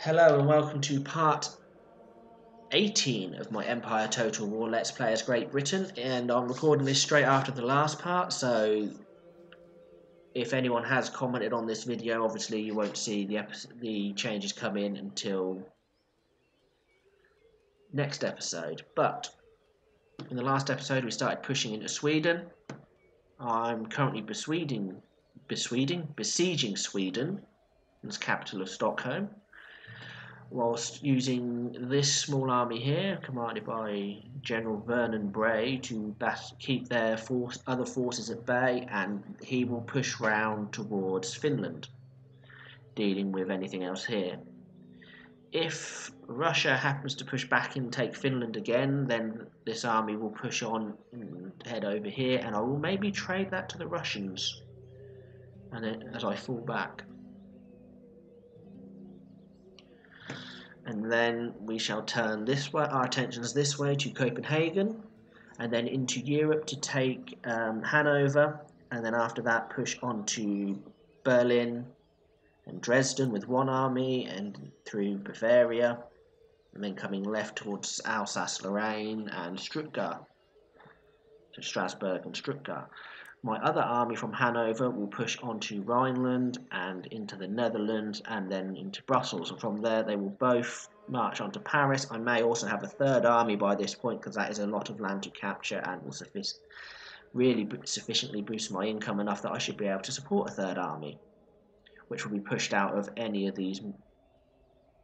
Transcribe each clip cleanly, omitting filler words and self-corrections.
Hello and welcome to part 18 of my Empire Total War Let's Play as Great Britain, and I'm recording this straight after the last part, so if anyone has commented on this video, obviously you won't see the changes come in until next episode. But in the last episode we started pushing into Sweden. I'm currently besieging Sweden, its capital of Stockholm, whilst using this small army here, commanded by General Vernon Bray, to keep their other forces at bay, and he will push round towards Finland, dealing with anything else here. If Russia happens to push back and take Finland again, then this army will push on and head over here, and I will maybe trade that to the Russians and then, as I fall back. And then we shall turn this way, our attentions this way to Copenhagen, and then into Europe to take Hanover, and then after that push on to Berlin and Dresden with one army, and through Bavaria, and then coming left towards Alsace-Lorraine and Stuttgart, to Strasbourg and Stuttgart. My other army from Hanover will push on to Rhineland and into the Netherlands and then into Brussels, and from there they will both march on to Paris. I may also have a third army by this point, because that is a lot of land to capture and will really sufficiently boost my income enough that I should be able to support a third army, which will be pushed out of any of these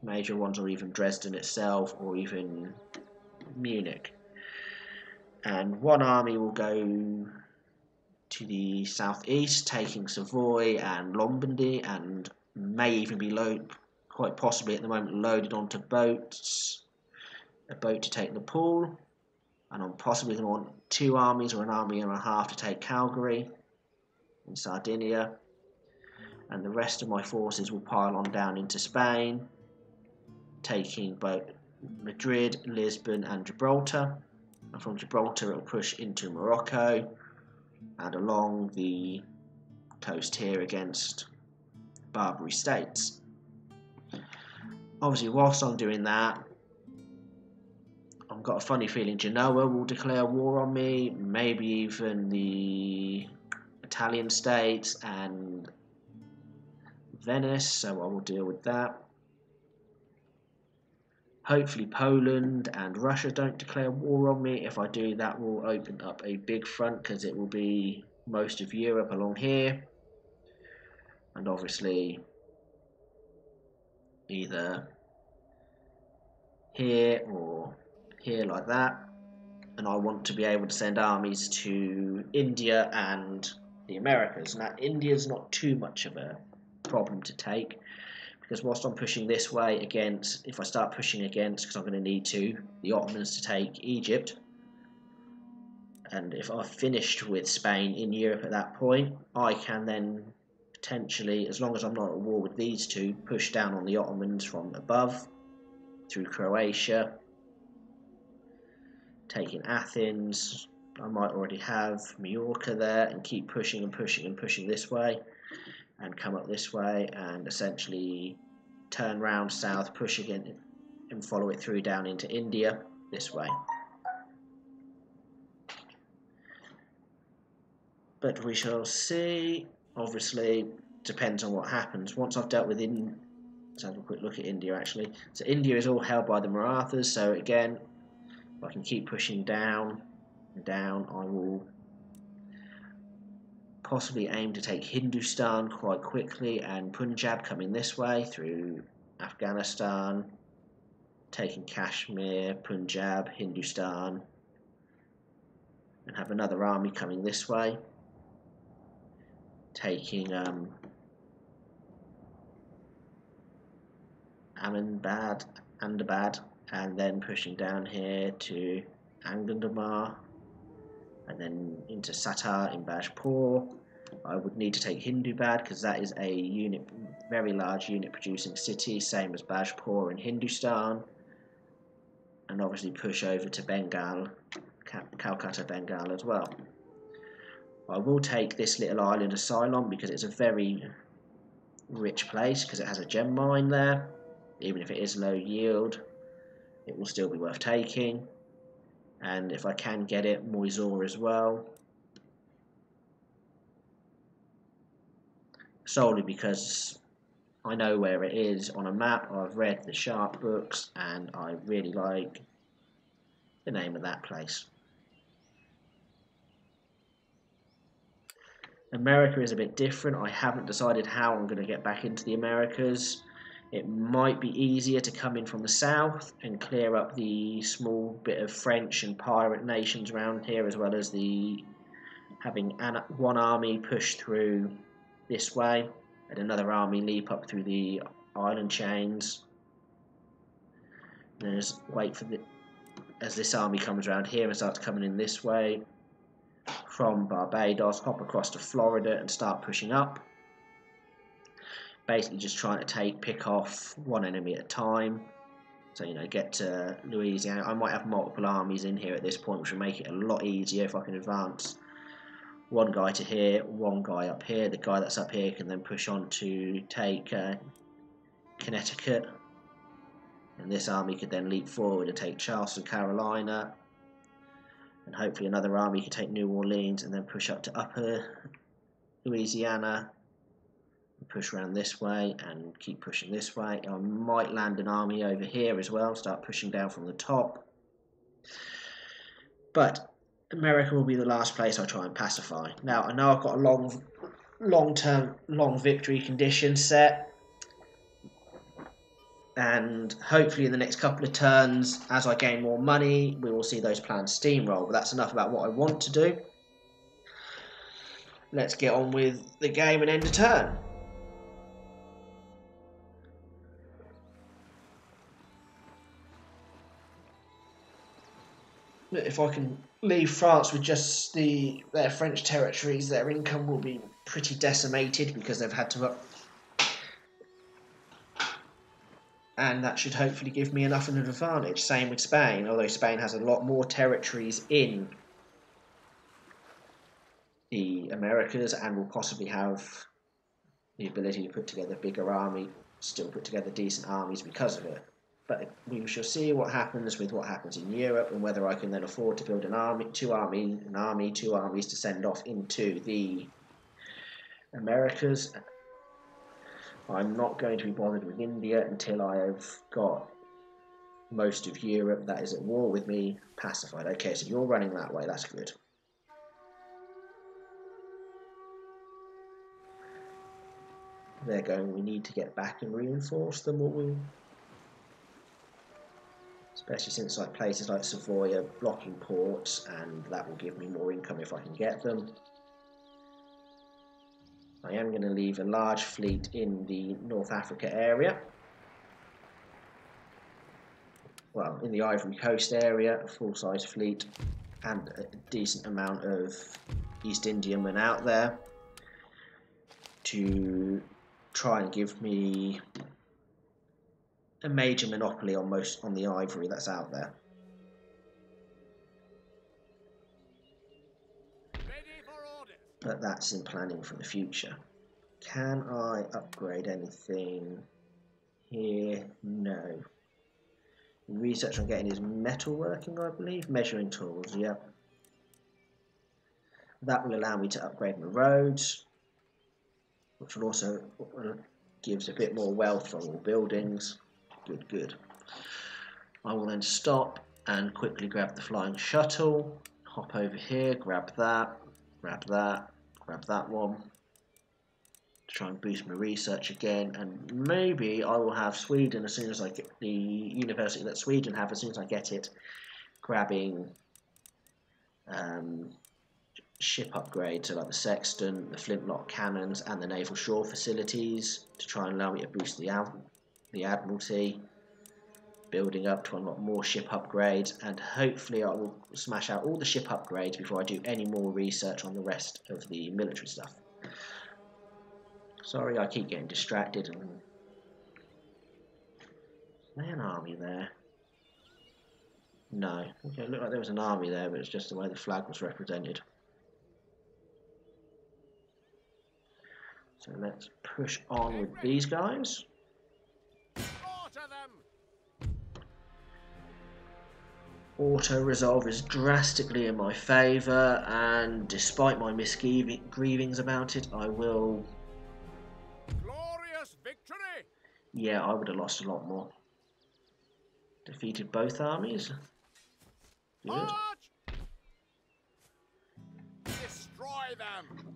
major ones, or even Dresden itself, or even Munich. And one army will go to the southeast, taking Savoy and Lombardy, and may even be quite possibly at the moment loaded onto boats. A boat to take Nepal, and I'm possibly going to want two armies or an army and a half to take Calgary in Sardinia, and the rest of my forces will pile on down into Spain, taking both Madrid, Lisbon and Gibraltar, and from Gibraltar it will push into Morocco and along the coast here against Barbary states. Obviously, whilst I'm doing that, I've got a funny feeling Genoa will declare war on me, maybe even the Italian states and Venice, so I will deal with that. Hopefully Poland and Russia don't declare war on me. If I do, that will open up a big front, because it will be most of Europe along here, and obviously either here or here like that. And I want to be able to send armies to India and the Americas. Now India's not too much of a problem to take, because whilst I'm pushing this way against, if I start pushing against, because I'm going to need the Ottomans to take Egypt, and if I've finished with Spain in Europe at that point, I can then potentially, as long as I'm not at war with these two, push down on the Ottomans from above through Croatia, taking Athens. I might already have Majorca there, and keep pushing and pushing and pushing this way, and come up this way, and essentially turn round south, push again, and follow it through down into India this way. But we shall see. Obviously, depends on what happens. Once I've dealt with let's have a quick look at India actually. So India is all held by the Marathas, so again, if I can keep pushing down and down, I will possibly aim to take Hindustan quite quickly, and Punjab coming this way through Afghanistan, taking Kashmir, Punjab, Hindustan, and have another army coming this way, taking Ahmedabad, and then pushing down here to Angandamar, and then into Sattar in Bajpur. I would need to take Hindubad, because that is a very large unit producing city, same as Bajpur in Hindustan, and obviously push over to Bengal, Calcutta, Bengal as well. I will take this little island of Ceylon, because it's a very rich place, because it has a gem mine there. Even if it is low yield, it will still be worth taking. And if I can get it, Moisor as well. Solely because I know where it is on a map. I've read the Sharp books and I really like the name of that place. America is a bit different. I haven't decided how I'm going to get back into the Americas. It might be easier to come in from the south and clear up the small bit of French and pirate nations around here, as well as the having one army push through this way and another army leap up through the island chains. And just wait for as this army comes around here and starts coming in this way from Barbados, hop across to Florida and start pushing up. Basically just trying to pick off one enemy at a time. So, you know, get to Louisiana. I might have multiple armies in here at this point, which will make it a lot easier if I can advance one guy to here, one guy up here. The guy that's up here can then push on to take Connecticut. And this army could then leap forward and take Charleston, Carolina. And hopefully another army could take New Orleans and then push up to upper Louisiana. Push around this way and keep pushing this way. I might land an army over here as well, start pushing down from the top. But America will be the last place I try and pacify. Now, I know I've got a long victory condition set. And hopefully in the next couple of turns, as I gain more money, we will see those plans steamroll. But that's enough about what I want to do. Let's get on with the game and end a turn. If I can leave France with just their French territories, their income will be pretty decimated because they've had to and that should hopefully give me enough of an advantage. Same with Spain, although Spain has a lot more territories in the Americas and will possibly have the ability to put together a bigger army, still put together decent armies because of it. But we shall see what happens with what happens in Europe and whether I can then afford to build two armies to send off into the Americas. I'm not going to be bothered with India until I have got most of Europe that is at war with me pacified. Okay, so you're running that way, that's good. They're going, we need to get back and reinforce them, or we'll... Especially since like places like Savoy are blocking ports, and that will give me more income if I can get them. I am going to leave a large fleet in the North Africa area. Well, in the Ivory Coast area, a full-size fleet and a decent amount of East Indiamen out there to try and give me a major monopoly on the ivory that's out there. But that's in planning for the future. Can I upgrade anything here? No. Research I'm getting is metalworking, I believe. Measuring tools, yep. That will allow me to upgrade my roads, which will also gives a bit more wealth from all buildings. Good, good. I will then stop and quickly grab the flying shuttle, hop over here, grab that, grab that, grab that one, to try and boost my research again, and maybe I will have Sweden as soon as I get the university that Sweden have as soon as I get it, grabbing ship upgrades, so like the sextant, the flintlock cannons, and the naval shore facilities to try and allow me to boost the Admiralty, building up to unlock more ship upgrades, and hopefully I will smash out all the ship upgrades before I do any more research on the rest of the military stuff. Sorry, I keep getting distracted. Is there an army there? No. Okay, it looked like there was an army there, but it's just the way the flag was represented. So let's push on with these guys. Slaughter them! Auto-resolve is drastically in my favour, and despite my misgivings about it, I will... Glorious victory! Yeah, I would have lost a lot more. Defeated both armies. Good. March! Destroy them!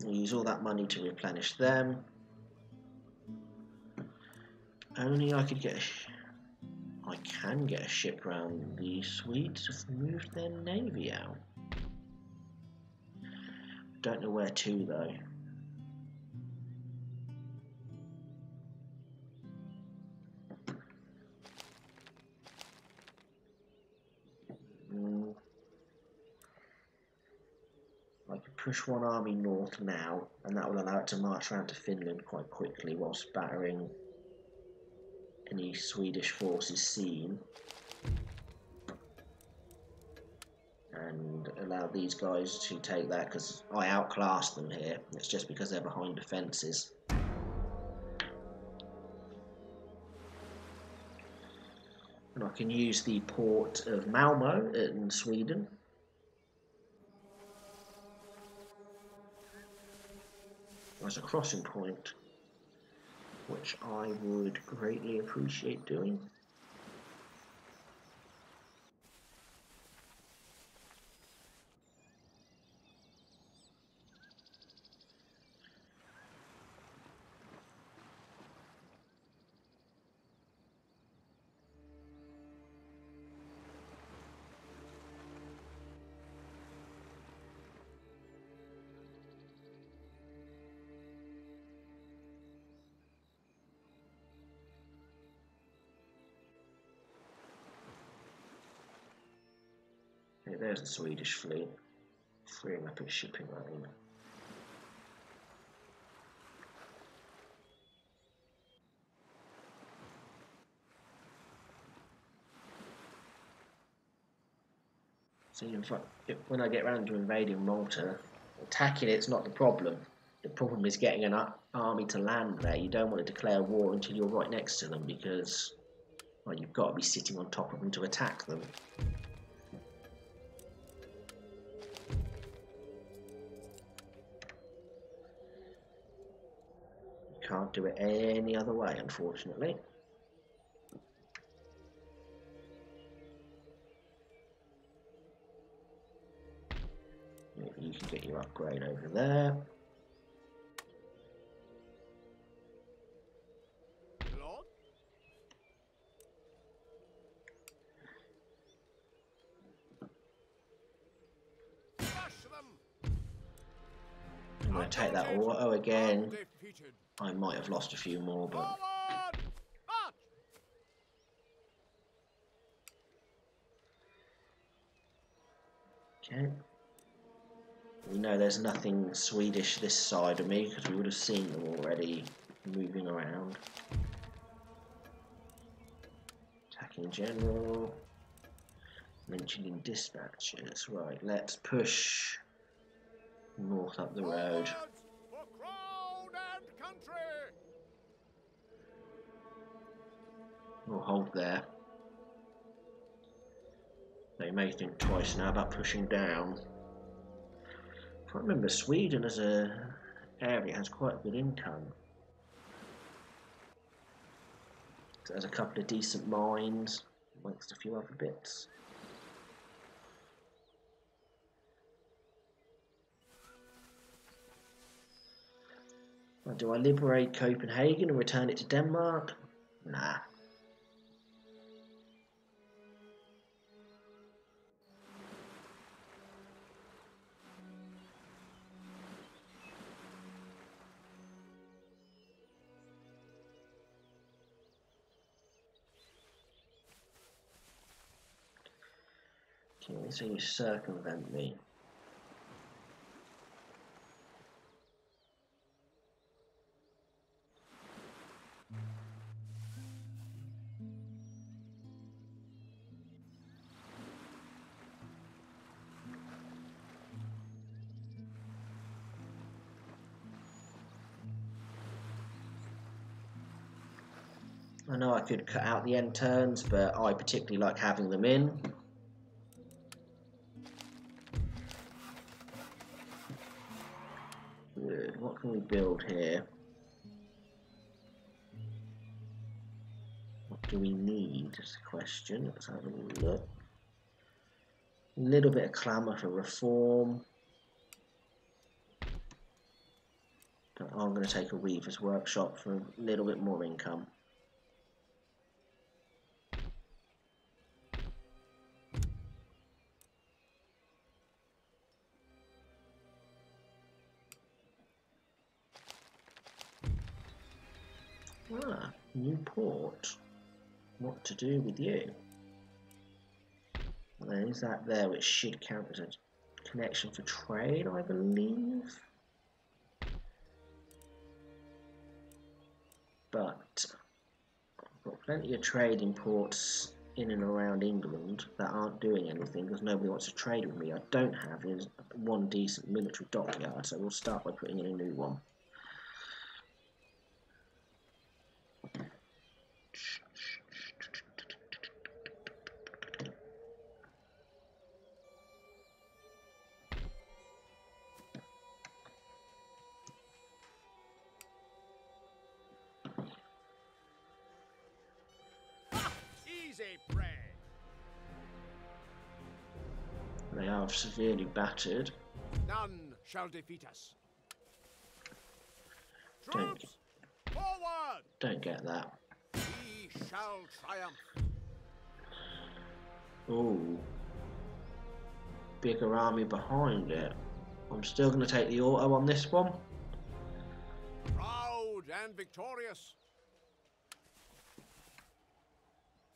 We'll use all that money to replenish them. Only I could get I can get a ship round. The Swedes have moved their navy out. Don't know where to though. I could push one army north now, and that will allow it to march around to Finland quite quickly whilst battering any Swedish forces seen. And allow these guys to take that, because I outclass them here. It's just because they're behind defences. And I can use the port of Malmo in Sweden. As a crossing point, which I would greatly appreciate doing. Okay, there's the Swedish fleet, freeing up its shipping lane. See, in fact, when I get round to invading Malta, attacking it's not the problem. The problem is getting an army to land there. You don't want to declare war until you're right next to them, because well, you've got to be sitting on top of them to attack them. You can't do it any other way, unfortunately. Maybe you can get your upgrade over there. Lord? Crush them! I'm going to take that auto again. Undefeated. I might have lost a few more, but... Forward! March! Okay. We know there's nothing Swedish this side of me, because we would have seen them already moving around. Attacking general. Mentioned in dispatches. Right, let's push north up the road. Forwards for crown and country! We'll hold there. They may think twice now about pushing down. I can't remember, Sweden as a area has quite a good income. There's a couple of decent mines, amongst a few other bits. Well, do I liberate Copenhagen and return it to Denmark? Nah. Okay, so you circumvent me. I know I could cut out the end turns, but I particularly like having them in. Good. What can we build here? What do we need is the question. Let's have a look. A little bit of clamour for reform. But I'm going to take a weaver's workshop for a little bit more income. Ah, new port. What to do with you? There's that there, which should count as a connection for trade, I believe. But I've got plenty of trading ports in and around England that aren't doing anything because nobody wants to trade with me. I don't have is one decent military dockyard, so we'll start by putting in a new one. Easy prey. They are severely battered. None shall defeat us. Don't, Troops, forward! don't get that. We shall triumph. Ooh. Bigger army behind it. I'm still going to take the auto on this one. Proud and victorious.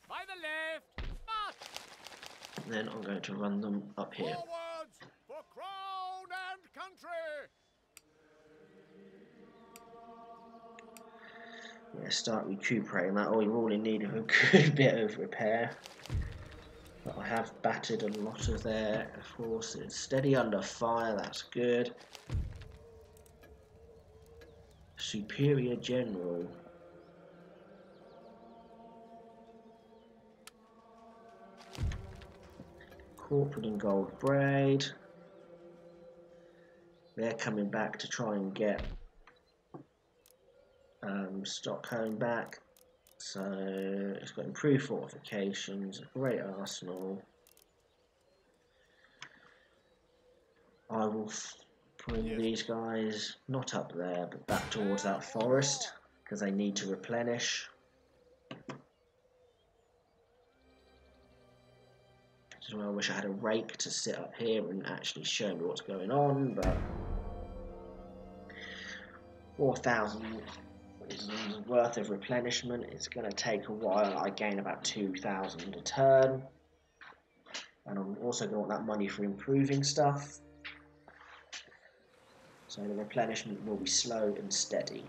By the left, march! And then I'm going to run them up here. Forwards for crown and country! Yeah, start recuperating that. Oh, you're all in need of a good bit of repair. But I have battered a lot of their forces. Steady under fire, that's good. Superior General. Corporate in gold braid. They're coming back to try and get Stockholm back. So it's got improved fortifications, a great arsenal. I will bring these guys not up there but back towards that forest because they need to replenish. As well, I wish I had a rake to sit up here and actually show me what's going on, but 4,000 worth of replenishment. It's going to take a while. I gain about 2,000 a turn, and I'm also going to want that money for improving stuff. So the replenishment will be slow and steady.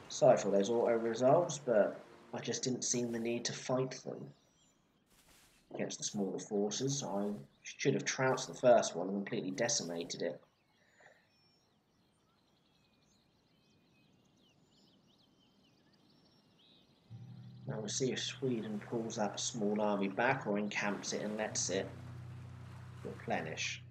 Sorry for those auto resolves, but I just didn't see the need to fight them against the smaller forces. I should have trounced the first one and completely decimated it. Now we'll see if Sweden pulls that small army back or encamps it and lets it replenish.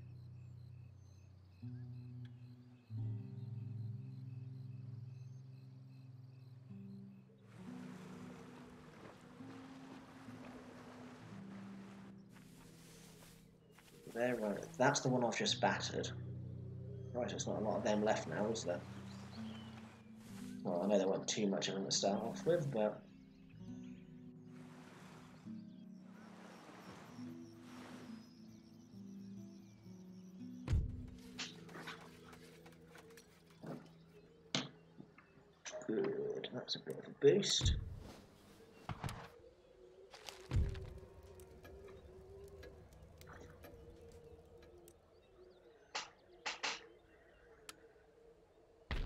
There, right. That's the one I've just battered. Right, there's not a lot of them left now, is there? Well, I know there weren't too much of them to start off with, but good. That's a bit of a boost.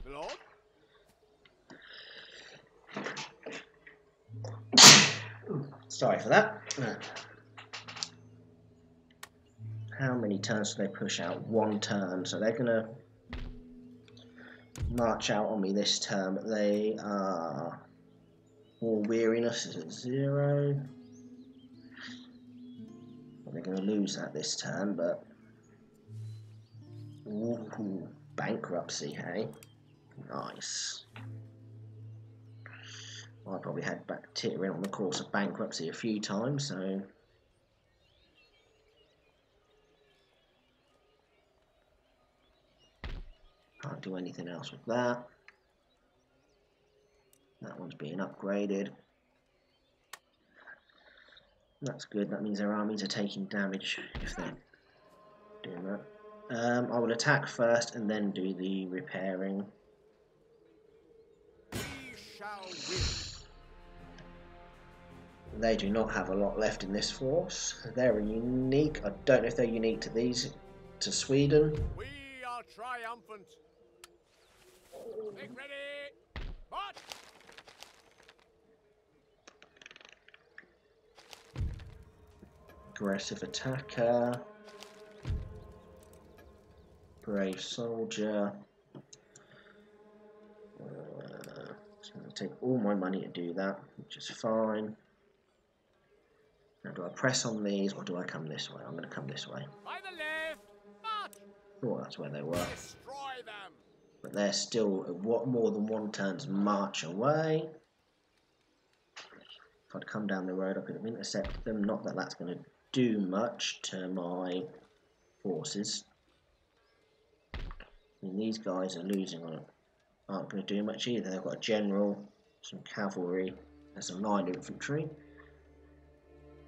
Lord? Sorry for that. How many turns do they push out? One turn, so they're gonna march out on me this turn, but they are War weariness is at 0. Well, they're going to lose that this turn, but... Ooh, bankruptcy, hey? Nice. I probably had bacteria on the course of bankruptcy a few times, so... Can't do anything else with that. That one's being upgraded. That's good, that means their armies are taking damage if they're doing that. I will attack first and then do the repairing. We shall win. They do not have a lot left in this force. They're unique. I don't know if they're unique to these, to Sweden. We are triumphant. Make ready. March. Aggressive attacker. Brave soldier. It's going to take all my money to do that, which is fine. Now, do I press on these or do I come this way? I'm going to come this way. By the left. March. Oh, that's where they were. Destroy them. But they're still more than one turn's march away. If I'd come down the road, I could have intercepted them. Not that that's going to do much to my forces. I mean, these guys are losing on it. Aren't going to do much either. They've got a general, some cavalry, and some line infantry.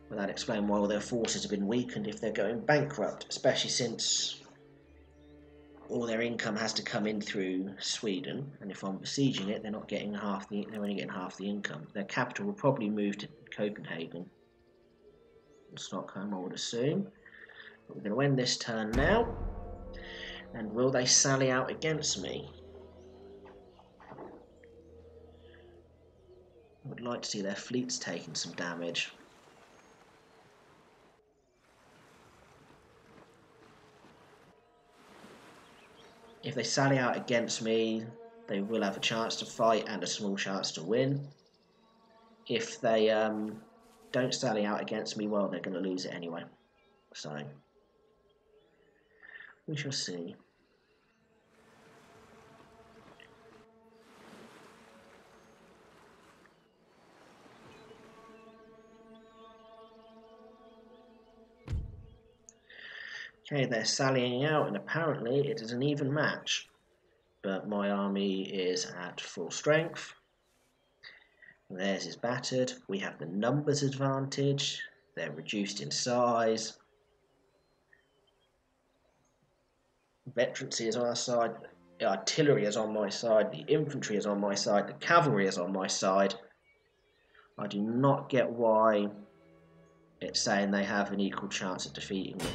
But that explains why all their forces have been weakened if they're going bankrupt, especially since all their income has to come in through Sweden, and if I'm besieging it, they're not getting half the. They're only getting half the income. Their capital will probably move to Copenhagen, Stockholm, I would assume. But we're going to end this turn now, and will they sally out against me? I would like to see their fleets taking some damage. If they sally out against me, they will have a chance to fight and a small chance to win. If they don't sally out against me, well, they're going to lose it anyway. So, we shall see. Okay, they're sallying out, and apparently it is an even match. But my army is at full strength. Theirs is battered. We have the numbers advantage. They're reduced in size. Veterancy is on our side. The artillery is on my side. The infantry is on my side. The cavalry is on my side. I do not get why it's saying they have an equal chance of defeating me.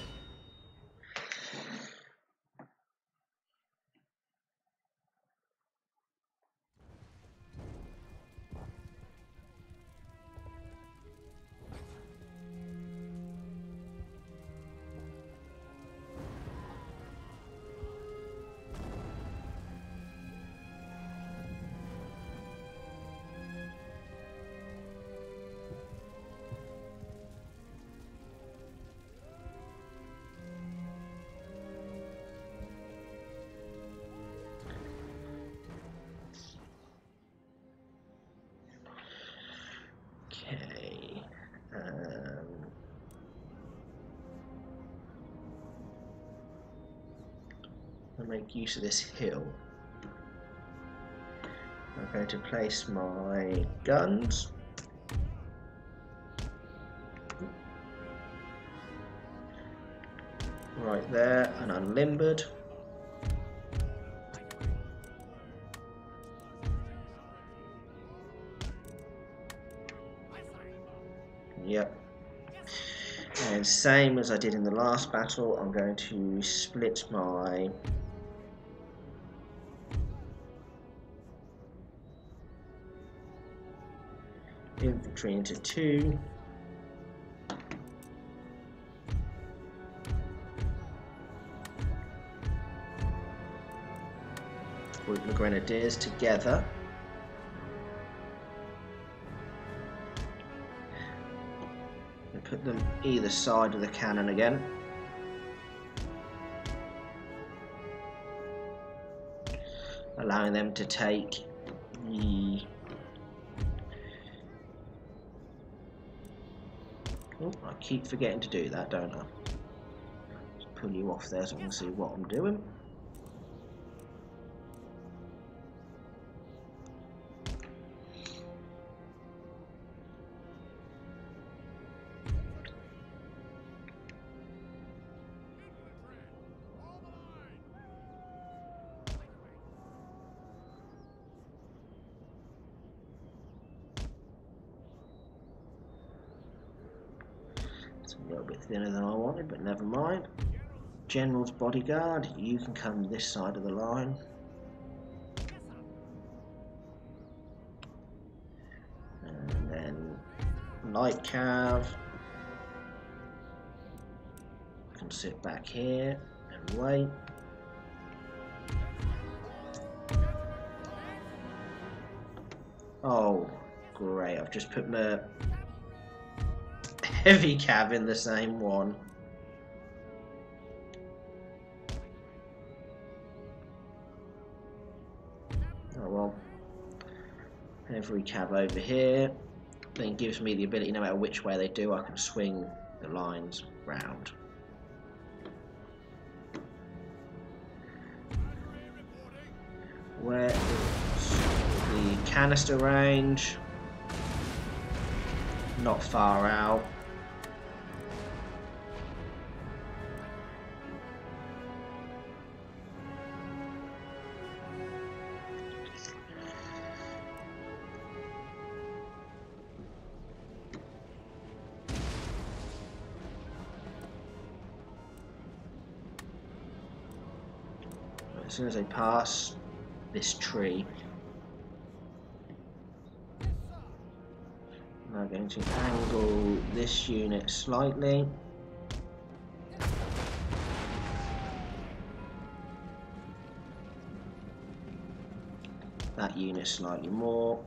Okay. I'll make use of this hill. I'm going to place my guns. Right there, and unlimbered. Yep. And same as I did in the last battle, I'm going to split my infantry into two. Group the grenadiers together. put them either side of the cannon again. Allowing them to take the... Oh, I keep forgetting to do that, don't I? Just pull you off there so I can see what I'm doing. A little bit thinner than I wanted, but never mind. General's bodyguard, you can come this side of the line. And then light cav can sit back here and wait. Oh, great, I've just put my heavy cav in the same one. Oh well. Heavy cav over here. Then gives me the ability, no matter which way they do, I can swing the lines round. Where is the canister range? Not far out. As soon as I pass this tree, I'm going to angle this unit slightly. That unit slightly more.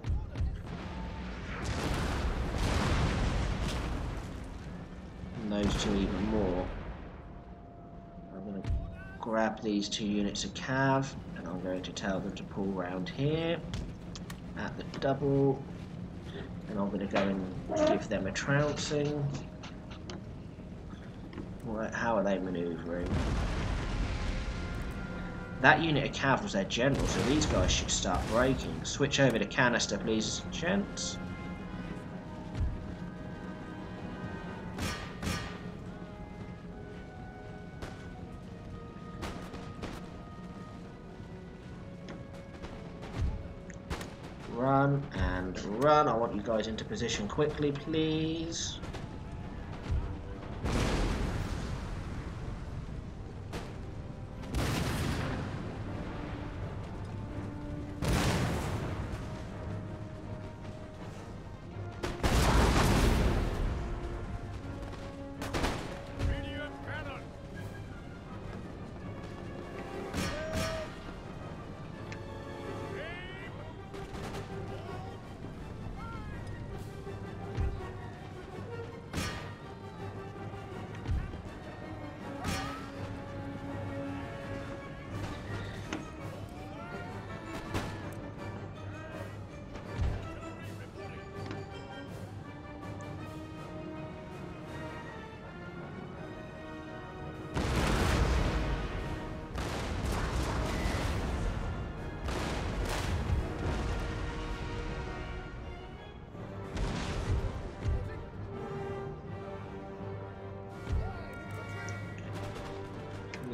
And those two even more. I'm going to grab these 2 units of cav and I'm going to tell them to pull round here at the double, and I'm going to go and give them a trouncing. How are they manoeuvring? That unit of cav was their general, so these guys should start breaking. Switch over to canister, please, gents. Run and run. I want you guys into position quickly, please.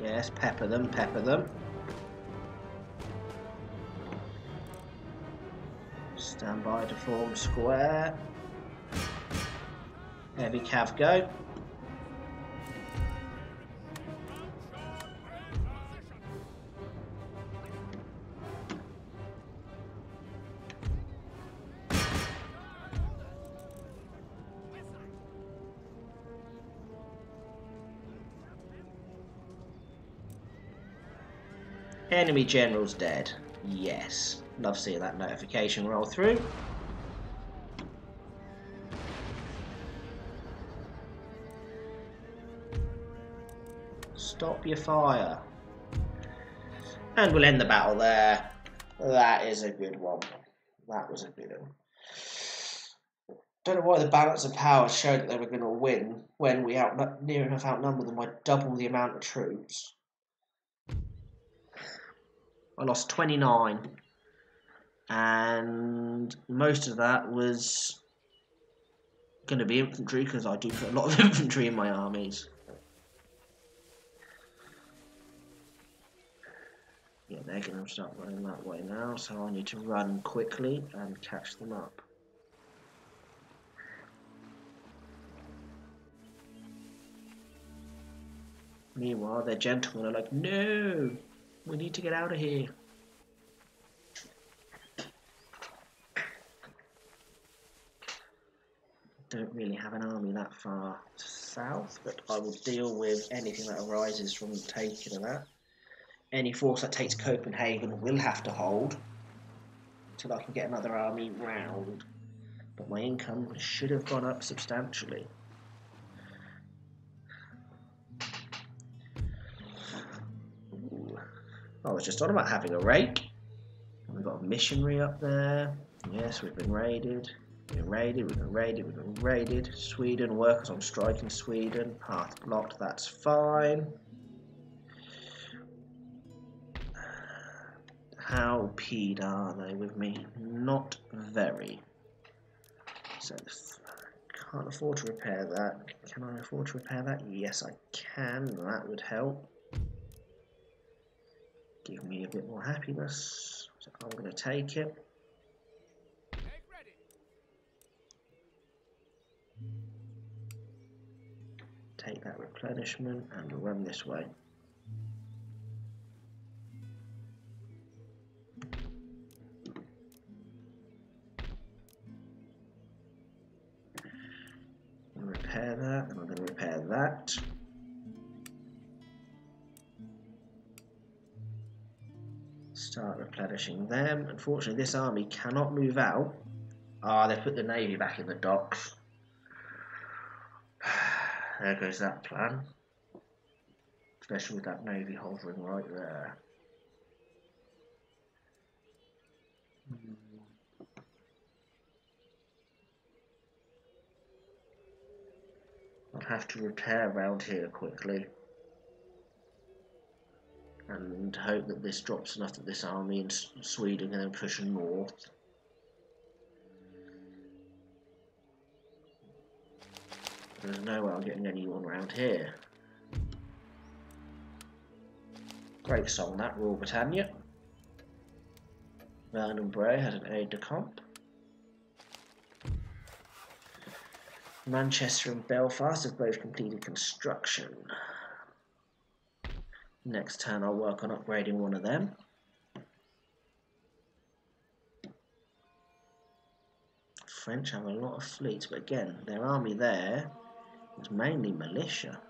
Yes, pepper them, pepper them. Stand by to form square. Heavy cav go. Enemy general's dead. Yes. Love seeing that notification roll through. Stop your fire. And we'll end the battle there. That is a good one. That was a good one. Don't know why the balance of power showed that they were going to win when we near enough outnumbered them by double the amount of troops. I lost 29, and most of that was going to be infantry because I do put a lot of infantry in my armies. Yeah, they're going to start running that way now, so I need to run quickly and catch them up. Meanwhile, their gentlemen are like, no, we need to get out of here. Don't really have an army that far south, but I will deal with anything that arises from taking of that. Any force that takes Copenhagen will have to hold until I can get another army round. But my income should have gone up substantially. Ooh. I was just on about having a rake. We've got a missionary up there. Yes, we've been raided. We've been raided. Sweden, workers on strike in Sweden. Path blocked, that's fine. How peed are they with me? Not very. So, can't afford to repair that. Can I afford to repair that? Yes, I can. That would help. Give me a bit more happiness. So I'm going to take it. Take that replenishment and run this way. Repair that, and I'm going to repair that. Start replenishing them. Unfortunately, this army cannot move out. Ah, they put the navy back in the docks. There goes that plan. Especially with that navy hovering right there. I'll have to repair around here quickly. And hope that this drops enough that this army in Sweden can then push north. There's no way I'm getting anyone around here. Great song that, Royal Britannia. Vernon Bray has an aide-de-camp. Manchester and Belfast have both completed construction. Next turn I'll work on upgrading one of them. French have a lot of fleets, but again, their army there is mainly militia.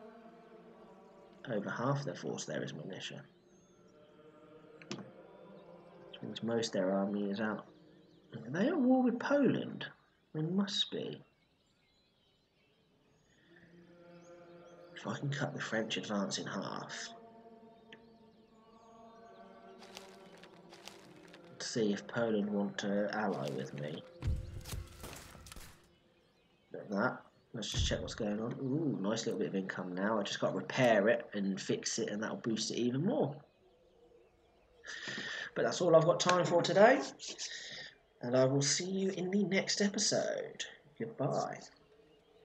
Over half their force there is militia. Which means most of their army is out. Are they at war with Poland? They must be. If I can cut the French advance in half. See if Poland want to ally with me. Like that. Let's just check what's going on. Ooh, nice little bit of income now. I just got to repair it and fix it, and that'll boost it even more. But that's all I've got time for today. And I will see you in the next episode. Goodbye.